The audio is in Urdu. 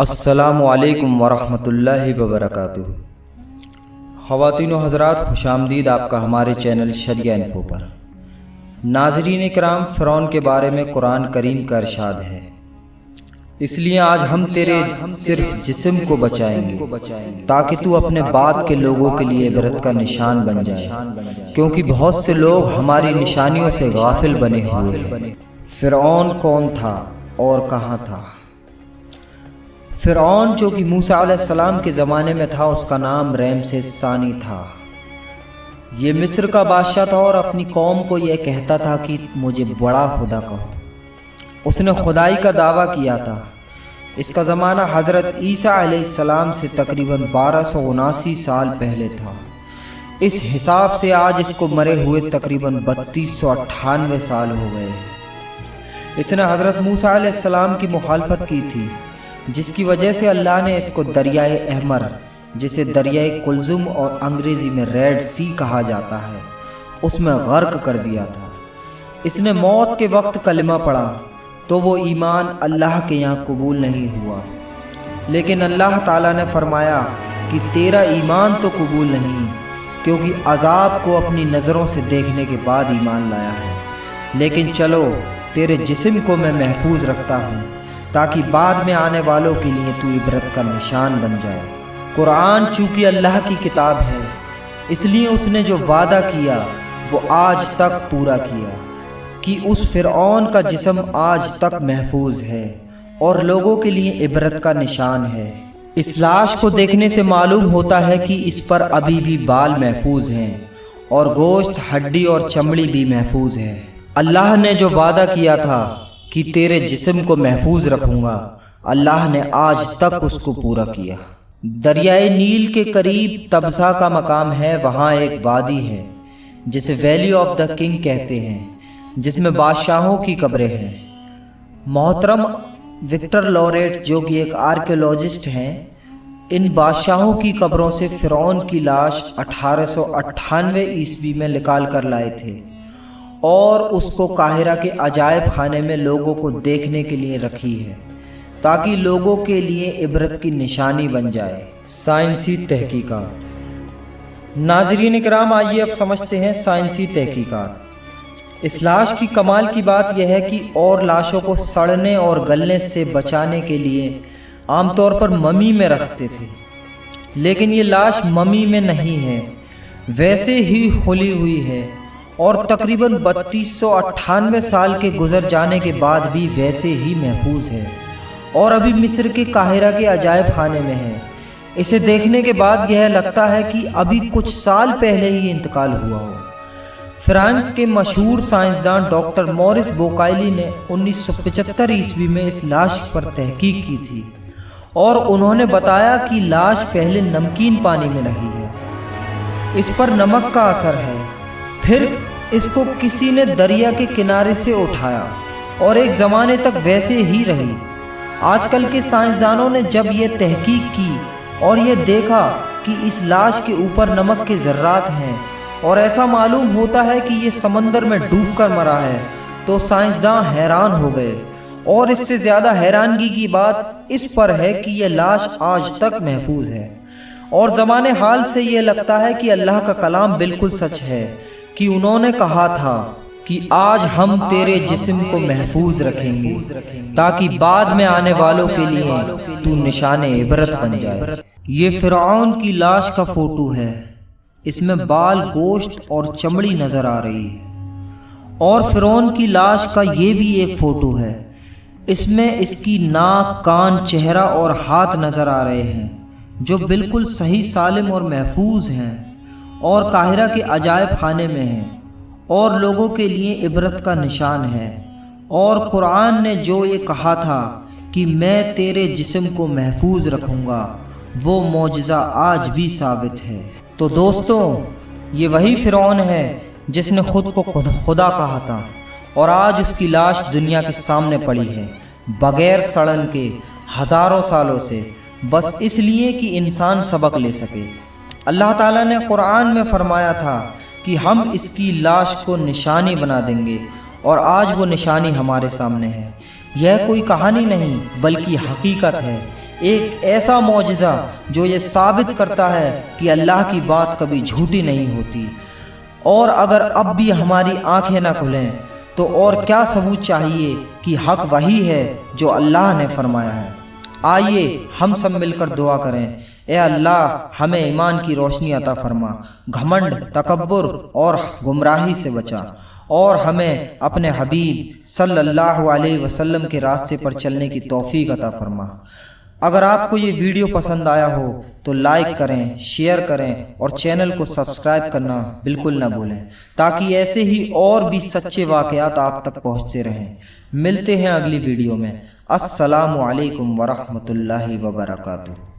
السلام علیکم ورحمۃ اللہ وبرکاتہ۔ خواتین و حضرات، خوش آمدید آپ کا ہمارے چینل شریعہ انفو پر۔ ناظرین کرام، فرعون کے بارے میں قرآن کریم کا ارشاد ہے، اس لیے آج ہم تیرے صرف جسم کو بچائیں گے تاکہ تو اپنے بعد کے لوگوں کے لیے عبرت کا نشان بن جائے، کیونکہ بہت سے لوگ ہماری نشانیوں سے غافل بنے ہوئے ہیں۔ فرعون کون تھا اور کہاں تھا؟ فرعون جو کہ موسیٰ علیہ السلام کے زمانے میں تھا، اس کا نام رمسیس ثانی تھا۔ یہ مصر کا بادشاہ تھا اور اپنی قوم کو یہ کہتا تھا کہ مجھے بڑا خدا کہو۔ اس نے خدائی کا دعویٰ کیا تھا۔ اس کا زمانہ حضرت عیسیٰ علیہ السلام سے تقریباً 1279 سال پہلے تھا۔ اس حساب سے آج اس کو مرے ہوئے تقریباً 3298 سال ہو گئے۔ اس نے حضرت موسیٰ علیہ السلام کی مخالفت کی تھی، جس کی وجہ سے اللہ نے اس کو دریائے احمر، جسے دریائے کلزم اور انگریزی میں ریڈ سی کہا جاتا ہے، اس میں غرق کر دیا تھا۔ اس نے موت کے وقت کلمہ پڑھا تو وہ ایمان اللہ کے یہاں قبول نہیں ہوا، لیکن اللہ تعالیٰ نے فرمایا کہ تیرا ایمان تو قبول نہیں، کیونکہ عذاب کو اپنی نظروں سے دیکھنے کے بعد ایمان لایا ہے، لیکن چلو تیرے جسم کو میں محفوظ رکھتا ہوں تاکہ بعد میں آنے والوں کے لیے تو عبرت کا نشان بن جائے۔ قرآن چونکہ اللہ کی کتاب ہے، اس لیے اس نے جو وعدہ کیا وہ آج تک پورا کیا کہ اس فرعون کا جسم آج تک محفوظ ہے اور لوگوں کے لیے عبرت کا نشان ہے۔ اس لاش کو دیکھنے سے معلوم ہوتا ہے کہ اس پر ابھی بھی بال محفوظ ہیں اور گوشت، ہڈی اور چمڑی بھی محفوظ ہے۔ اللہ نے جو وعدہ کیا تھا کہ تیرے جسم کو محفوظ رکھوں گا، اللہ نے آج تک اس کو پورا کیا۔ دریائے نیل کے قریب تبسا کا مقام ہے، وہاں ایک وادی ہے جسے ویلی آف دا کنگ کہتے ہیں، جس میں بادشاہوں کی قبریں ہیں۔ محترم وکٹر لوریٹ جو کہ ایک آرکیولوجسٹ ہیں، ان بادشاہوں کی قبروں سے فرعون کی لاش 1898 عیسوی میں نکال کر لائے تھے اور اس کو قاہرہ کے عجائب خانے میں لوگوں کو دیکھنے کے لیے رکھی ہے تاکہ لوگوں کے لیے عبرت کی نشانی بن جائے۔ سائنسی تحقیقات۔ ناظرین کرام، آئیے اب سمجھتے ہیں سائنسی تحقیقات۔ اس لاش کی کمال کی بات یہ ہے کہ اور لاشوں کو سڑنے اور گلنے سے بچانے کے لیے عام طور پر ممی میں رکھتے تھے، لیکن یہ لاش ممی میں نہیں ہے، ویسے ہی کھلی ہوئی ہے اور تقریباً 3298 سال کے گزر جانے کے بعد بھی ویسے ہی محفوظ ہے اور ابھی مصر کے قاہرہ کے عجائب خانے میں ہے۔ اسے دیکھنے کے بعد یہ لگتا ہے کہ ابھی کچھ سال پہلے ہی انتقال ہوا ہو۔ فرانس کے مشہور سائنسدان ڈاکٹر مورس بوکائلی نے 1975 عیسوی میں اس لاش پر تحقیق کی تھی اور انہوں نے بتایا کہ لاش پہلے نمکین پانی میں رہی ہے، اس پر نمک کا اثر ہے، پھر اس کو کسی نے دریا کے کنارے سے اٹھایا اور ایک زمانے تک ویسے ہی رہی۔ آج کل کے سائنسدانوں نے جب یہ تحقیق کی اور یہ دیکھا کہ اس لاش کے اوپر نمک کے ذرات ہیں اور ایسا معلوم ہوتا ہے کہ یہ سمندر میں ڈوب کر مرا ہے، تو سائنسداں حیران ہو گئے۔ اور اس سے زیادہ حیرانگی کی بات اس پر ہے کہ یہ لاش آج تک محفوظ ہے اور زمانے حال سے یہ لگتا ہے کہ اللہ کا کلام بالکل سچ ہے کہ انہوں نے کہا تھا کہ آج ہم تیرے جسم کو محفوظ رکھیں گے تاکہ بعد میں آنے والوں کے لیے تو نشان عبرت بن جائے۔ یہ فرعون کی لاش کا فوٹو ہے، اس میں بال، گوشت اور چمڑی نظر آ رہی ہے، اور فرعون کی لاش کا یہ بھی ایک فوٹو ہے، اس میں اس کی ناک، کان، چہرہ اور ہاتھ نظر آ رہے ہیں جو بالکل صحیح سالم اور محفوظ ہیں اور قاہرہ کے عجائب خانے میں ہیں اور لوگوں کے لیے عبرت کا نشان ہے۔ اور قرآن نے جو یہ کہا تھا کہ میں تیرے جسم کو محفوظ رکھوں گا، وہ معجزہ آج بھی ثابت ہے۔ تو دوستو، یہ وہی فرعون ہے جس نے خود کو خدا کہا تھا اور آج اس کی لاش دنیا کے سامنے پڑی ہے، بغیر سڑن کے، ہزاروں سالوں سے، بس اس لیے کہ انسان سبق لے سکے۔ اللہ تعالیٰ نے قرآن میں فرمایا تھا کہ ہم اس کی لاش کو نشانی بنا دیں گے، اور آج وہ نشانی ہمارے سامنے ہے۔ یہ کوئی کہانی نہیں بلکہ حقیقت ہے ایک ایسا معجزہ جو یہ ثابت کرتا ہے کہ اللہ کی بات کبھی جھوٹی نہیں ہوتی۔ اور اگر اب بھی ہماری آنکھیں نہ کھلیں تو اور کیا ثبوت چاہیے کہ حق وہی ہے جو اللہ نے فرمایا ہے۔ آئیے ہم سب مل کر دعا کریں، اے اللہ ہمیں ایمان کی روشنی عطا فرما، گھمنڈ، تکبر اور گمراہی سے بچا، اور ہمیں اپنے حبیب صلی اللہ علیہ وسلم کے راستے پر چلنے کی توفیق عطا فرما۔ اگر آپ کو یہ ویڈیو پسند آیا ہو تو لائک کریں، شیئر کریں اور چینل کو سبسکرائب کرنا بالکل نہ بھولیں، تاکہ ایسے ہی اور بھی سچے واقعات آپ تک پہنچتے رہیں۔ ملتے ہیں اگلی ویڈیو میں۔ السلام علیکم ورحمۃ اللہ وبرکاتہ۔